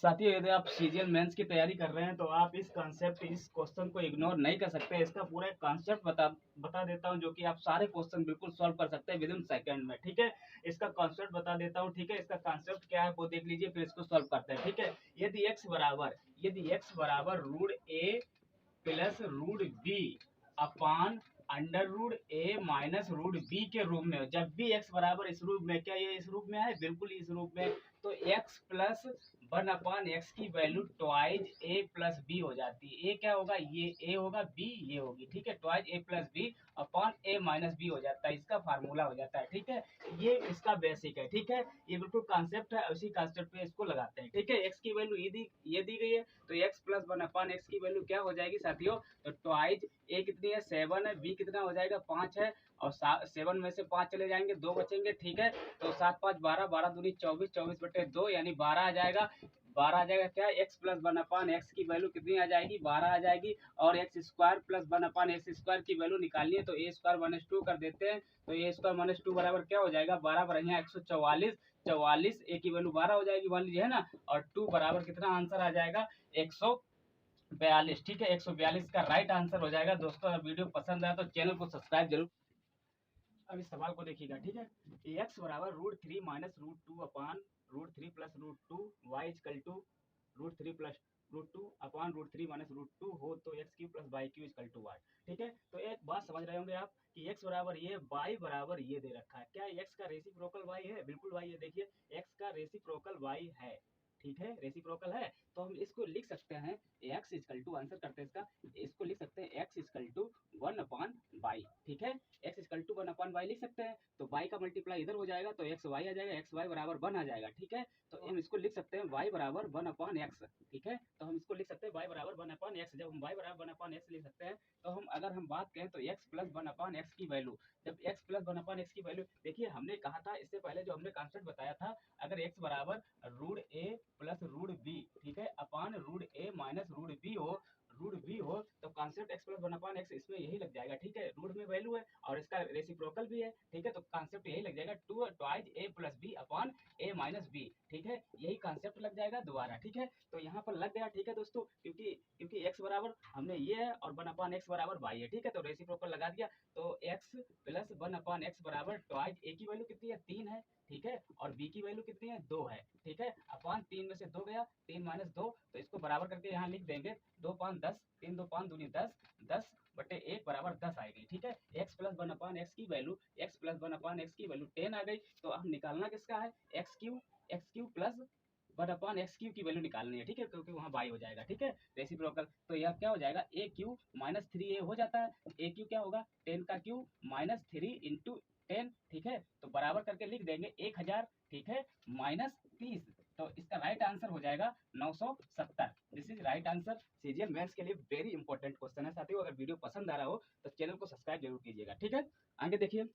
साथियों, यदि आप सीजीएल मेंस की तैयारी कर रहे हैं तो आप इस क्वेश्चन को इग्नोर नहीं कर सकते। इसका पूरा एक कॉन्सेप्ट बता देता हूं, जो कि आप सारे क्वेश्चन बिल्कुल सॉल्व कर सकते हैं विद इन सेकंड में। ठीक है, इसका कॉन्सेप्ट बता देता हूं। ठीक है, इसका कॉन्सेप्ट क्या है वो देख लीजिए, फिर इसको सॉल्व करते हैं। ठीक है, यदि x बराबर root a plus root b upon under root a minus root b के रूप में, जब भी x बराबर इस रूप में, क्या ये इस रूप में है? बिल्कुल इस रूप में। तो x plus one upon x की value twice A plus B हो जाती है। ए क्या होगा? ये ए होगा, बी ये होगी। ठीक है, twice A plus B upon A minus B हो जाता है, इसका फार्मूला हो जाता है। ठीक है, ये इसका बेसिक है। ठीक है, ये बिल्कुल कॉन्सेप्ट है, उसी कॉन्सेप्ट पे इसको लगाते हैं। ठीक है, एक्स की वैल्यू ये दी गई है, तो x plus one upon x की वैल्यू क्या हो जाएगी साथियों? तो ट्वाइज ए कितनी है? 7 है। बी कितना हो जाएगा? 5 है। और 7 में से 5 चले जाएंगे, 2 बचेंगे। ठीक है, तो 7 5 12, 12 दूनी 24, 24/2 यानी 12 आ जाएगा। 12 आ जाएगा। क्या x plus one upon x की वैल्यू कितनी आ जाएगी? 12 आ जाएगी। और x square plus one upon x square की वैल्यू निकालनी है, तो ए स्क्वायर माइनस 2 कर देते हैं। तो ए स्क्वायर माइनस 2 बराबर क्या हो जाएगा? 12 बढ़िया 144। 44 ए की वैल्यू 12 हो जाएगी, मान लीजिए, है ना। और 2 बराबर कितना आंसर आ जाएगा? 142। ठीक है, 142 का राइट आंसर हो जाएगा। दोस्तों, अगर वीडियो पसंद आए तो चैनल को सब्सक्राइब जरूर। अब इस सवाल को देखिएगा। ठीक है, एक्स बराबर root 3 minus root 2 upon root 3 plus root 2 Y equal to root 3 plus root 2 upon root 3 minus root 2 हो, तो X Q plus Y Q equal to Y. ठीक है, तो एक बात समझ रहे होंगे आप कि एक्स बराबर ये, वाई बराबर ये दे रखा है। क्या एक्स का रेसिप्रोकल वाई है? बिल्कुल वाई है। देखिए, एक्स का रेसिप्रोकल वाई है। ठीक है, रेसिप्रोकल है, तो हम इसको लिख सकते हैं एक्स इजकल टू, आंसर करते हैं इसका, इसको लिख सकते हैं एक्स इजकल टू 1/y। ठीक है, एक्स इजकल टू 1/y लिख सकते हैं। तो y का मल्टीप्लाई इधर हो जाएगा, तो एक्स वाई आ जाएगा, एक्स वाई बराबर 1 आ जाएगा। ठीक है, तो हम इसको लिख सकते हैं y बराबर 1/x। ठीक है, तो हम इसको लिख सकते हैं y बराबर 1/x। जब हम y बराबर 1/x लिख सकते हैं, तो हम अगर हम बात करें तो x प्लस 1/x की वैल्यू, जब x प्लस 1/x की वैल्यू, देखिए हमने कहा था इससे पहले, जो हमने कॉन्सेप्ट बताया था, अगर x बराबर root a plus root B, ठीक है, अपान root a minus root B हो, तो कॉन्सेप्ट एक्स प्लस 1/x इसमें यही लग जाएगा। ठीक है, रूट में वैल्यू है और इसका रेसिप्रोकल भी है। ठीक है, तो कॉन्सेप्ट यही लग जाएगा, two twice A plus B upon A minus B. ठीक है, यही कॉन्सेप्ट लग जाएगा दोबारा। ठीक है, तो यहाँ पर लग गया। ठीक है दोस्तों, क्योंकि क्योंकि एक्स बराबर हमने ये है और 1/x बराबर वाई है। ठीक है, तो रेसिप्रोकल लगा दिया, तो एक्स प्लस 1/x बराबर ट्वाइज ए की वैल्यू कितनी है? 3 है। ठीक है, और बी की वैल्यू कितनी है? 2 है। ठीक है, अपान 3 में से 2 गया, 3 माइनस 2, तो इसको बराबर करके यहाँ लिख देंगे, 2 5 10, 3 2 5 दूनी 10, 10/1 बराबर 10 आएगी। ठीक है, एक्स प्लस 1/x की वैल्यू, एक्स प्लस 1/x की वैल्यू 10 आ गई। तो अब निकालना किसका है? X Q plus 1/x Q की वैल्यू निकालनी है। ठीक है, क्योंकि वहाँ बाई हो जाएगा। ठीक है, रेसिप्रोकल, तो यह क्या हो जाएगा? ए क्यू माइनस 3a हो जाता है। ए क्यू क्या होगा? 10 का क्यू माइनस 3 इंटू 10। ठीक है, तो बराबर करके लिख देंगे 1000। ठीक है, माइनस 30, तो इसका राइट आंसर हो जाएगा 970। This is right answer. CGL maths के लिए वेरी इंपॉर्टेंट क्वेश्चन है साथियों। अगर वीडियो पसंद आ रहा हो तो चैनल को सब्सक्राइब जरूर कीजिएगा। ठीक है, आगे देखिए।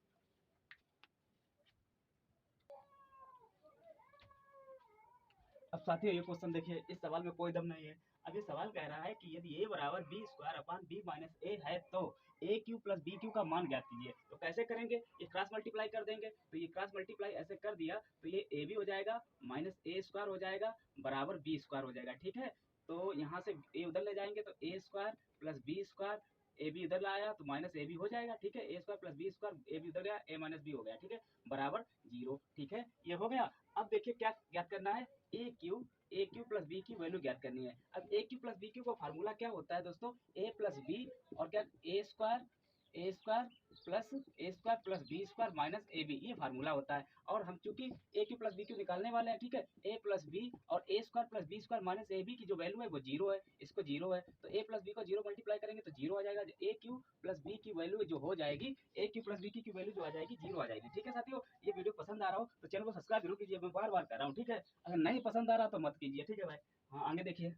अब साथियों, ये क्वेश्चन देखिए, इस सवाल में कोई दम नहीं है। अब ये सवाल कह रहा है कि यदि ए बराबर b square upon b minus a है, तो a cube plus b cube का मान ज्ञात कीजिए। तो कैसे करेंगे? ये क्रॉस मल्टीप्लाई कर देंगे। तो ये क्रॉस मल्टीप्लाई ऐसे कर दिया, तो ये ए भी हो जाएगा, माइनस ए स्क्वायर हो जाएगा, बराबर बी स्क्वायर हो जाएगा। ठीक है, तो यहाँ से ए उधर ले जाएंगे, तो a square plus b square, a b इधर लाया तो माइनस ए बी हो जाएगा। ठीक है, a square plus b square, a b उधर गया, ए माइनस बी हो गया। ठीक है, बराबर 0। ठीक है, ये हो गया। अब देखिए क्या ज्ञात करना है? ए क्यू प्लस बी की वैल्यू ज्ञात करनी है। अब a cube plus b cube का फार्मूला क्या होता है दोस्तों? ए प्लस बी और क्या, a square plus b square minus a b, ये फार्मूला होता है। और हम चूंकि a cube plus b cube निकालने वाले हैं, ठीक है, ए प्लस बी और a square plus b square minus a b की जो वैल्यू है वो 0 है, इसको 0 है, तो ए प्लस बी को 0 मल्टीप्लाई करेंगे तो 0 आ जाएगा। ए क्यू प्लस बी की वैल्यू जो हो जाएगी, ए क्यू प्लस बी की वैल्यू जो आ जाएगी 0 आ जाएगी। ठीक है साथियों, ये वीडियो पसंद आ रहा हो तो चैनल को सब्सक्राइब जरूर कीजिए, मैं बार बार कर रहा हूँ। ठीक है, अगर नहीं पसंद आ रहा तो मत कीजिए। ठीक है भाई, हाँ आगे देखिए।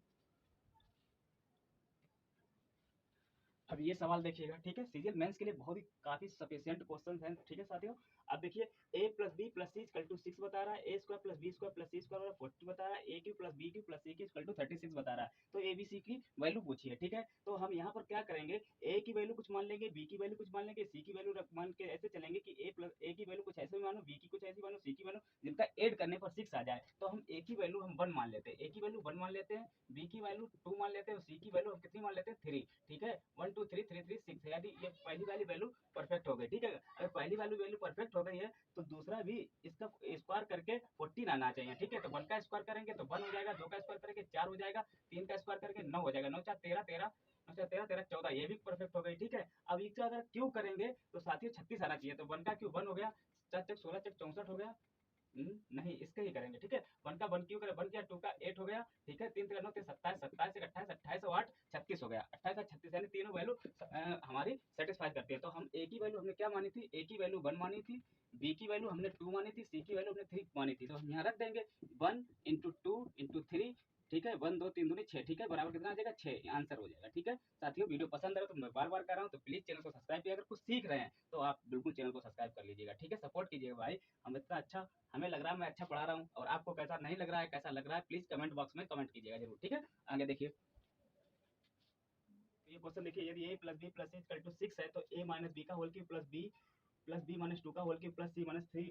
अब ये सवाल देखिएगा, ठीक है, सीजीएल मेंस के लिए बहुत ही काफी सफिशिएंट क्वेश्चन हैं, ठीक है साथियों। अब देखिए a plus b plus c equal to 6 बता रहा है, a square plus b square plus c square 40 बता रहा है, a cube plus b cube plus c cube equal to 36 बता रहा है। तो ए बी सी की वैल्यू पूछिए, ठीक है। तो हम यहाँ पर क्या करेंगे, ए की वैल्यू कुछ मान लेंगे, बी की वैल्यू कुछ मान लेंगे, सी की वैल्यू मान के ऐसे चलेंगे कि ए की वैल्यू कुछ ऐसे मानो, बी की कुछ ऐसी मानो, सी की वैल्यू जिनका ऐड करने पर 6 आ जाए। तो हम ए की वैल्यू हम 1 मान लेते हैं, ए की वैल्यू 1 मान लेते हैं, बी की वैल्यू 2 मान लेते हैं और सी की वैल्यू हम कितनी मान लेते हैं 3, ठीक है। 1 2 3 3 3 6, यानी ये पहली वाली वैल्यू परफेक्ट हो गई, ठीक है। अगर पहली वाली वैल्यू परफेक्ट हो गई है तो दूसरा भी इसका स्क्वायर करके 14 आना चाहिए, ठीक है। तो 1 का स्क्वायर करेंगे तो 1 हो जाएगा, 2 का स्क्वायर करेंगे 4 हो जाएगा, 3 का स्क्वायर करेंगे 9 हो जाएगा, 9 4 13 13, 9 4 13 13 14, ये भी परफेक्ट हो गई, ठीक है। अब इसका अगर क्यू करेंगे तो साथियों 36 आना चाहिए, तो 1 का क्यू 1 हो गया, 4 चक 16 चक 64 हो गया। नहीं, इसका ही करेंगे, ठीक है। 1 का 1 क्यू करें 1 किया, 2 का 8 हो गया, ठीक है। 3 3 9 3 27, 27 एक 28, 28 और 8 36 हो गया, 28 और 36 यानी तीनों वैल्यू हमारी सेटिस्फाई करती है। तो हम ए की वैल्यू हमने क्या मानी थी, ए की वैल्यू 1 मानी थी, बी की वैल्यू हमने 2 मानी थी, सी की वैल्यू हमने 3 मानी थी। तो हम यहाँ रख देंगे 1 इंटू 2 इंटू 3, ठीक है। 1 2 3 दूनी 6, ठीक है, बराबर कितना आ जाएगा 6, आंसर हो जाएगा, ठीक है। साथियों वीडियो पसंद आए तो मैं बार बार कर रहा हूँ, तो प्लीज चैनल को सब्सक्राइब कीजिए। अगर कुछ सीख रहे हैं तो आप बिल्कुल चैनल को सब्सक्राइब कर लीजिएगा, ठीक है। सपोर्ट कीजिएगा भाई, हम इतना अच्छा, हमें लग रहा है मैं अच्छा पढ़ा रहा हूँ, और आपको कैसा नहीं लग रहा है, कैसा लग रहा है, प्लीज कमेंट बॉक्स में कमेंट कीजिएगा जरूर, ठीक है। आगे देखिए, तो ये क्वेश्चन देखिए, यदि a plus b plus c equal to 6 है तो ए माइनस बी का whole cube plus b minus 2 का whole cube plus c minus 3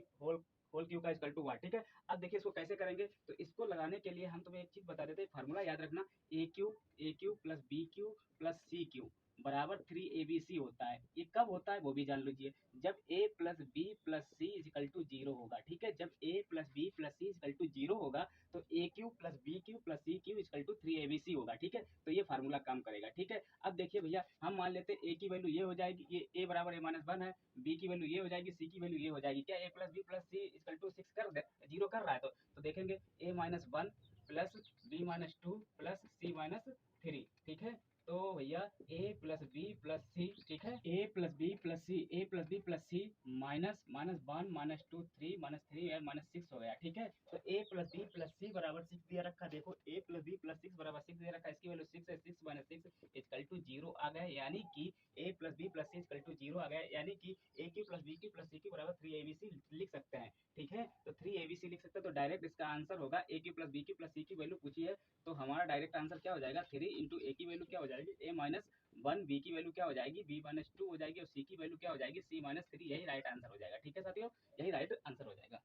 whole cube का इक्वल टू 1, ठीक है। अब देखिए इसको कैसे करेंगे, तो इसको लगाने के लिए हम तुम्हें एक चीज बता देते हैं, फार्मूला याद रखना, a cube plus b cube plus c cube बराबर 3abc होता है। ये कब होता है वो भी जान लीजिए, जब a plus b plus c equal to 0 होगा, ठीक है। जब a plus b plus c equal to 0 होगा तो a cube plus b cube plus c cube equal to 3abc होगा, ठीक है। तो ये फार्मूला काम करेगा, ठीक है। अब देखिए भैया, हम मान लेते हैं ए की वैल्यू ये हो जाएगी, ये ए बराबर ए माइनस 1 है, बी की वैल्यू ये हो जाएगी, सी की वैल्यू ये हो जाएगी। क्या a plus b plus c equal to 6 कर दे, 0 कर रहा है, तो देखेंगे a minus 1 plus b minus 2 plus c minus 3, ठीक है। तो भैया a plus b plus c, ठीक है, a plus b plus c, a plus b plus c minus minus 1 minus 2 3 minus 3 minus 6 हो गया, ठीक है। तो ए प्लस बी प्लस सी बराबर 6 दिया रखा, देखो ए प्लस बी प्लस 6 बराबर 6 दिया रखा, इसकी वैल्यू 6 है, 6 माइनस 6 इक्वल टू 0 आ गया, यानी कि a plus b plus c equal to 0 आ गया, यानी कि a cube plus b cube plus c cube बराबर 3abc लिख सकते हैं, ठीक है। तो 3abc लिख सकते हैं, तो डायरेक्ट इसका आंसर होगा a cube plus b cube plus c की वैल्यू पूछी है, तो हमारा डायरेक्ट आंसर क्या हो जाएगा, 3 इंटू ए की वैल्यू क्या हो जाएगी, ए माइनस 1, बी की वैल्यू क्या हो जाएगी, बी माइनस 2 हो जाएगी, और सी की वैल्यू क्या हो जाएगी, सी माइनस 3, यही राइट आंसर हो जाएगा, ठीक है साथियों, यही राइट आंसर हो जाएगा।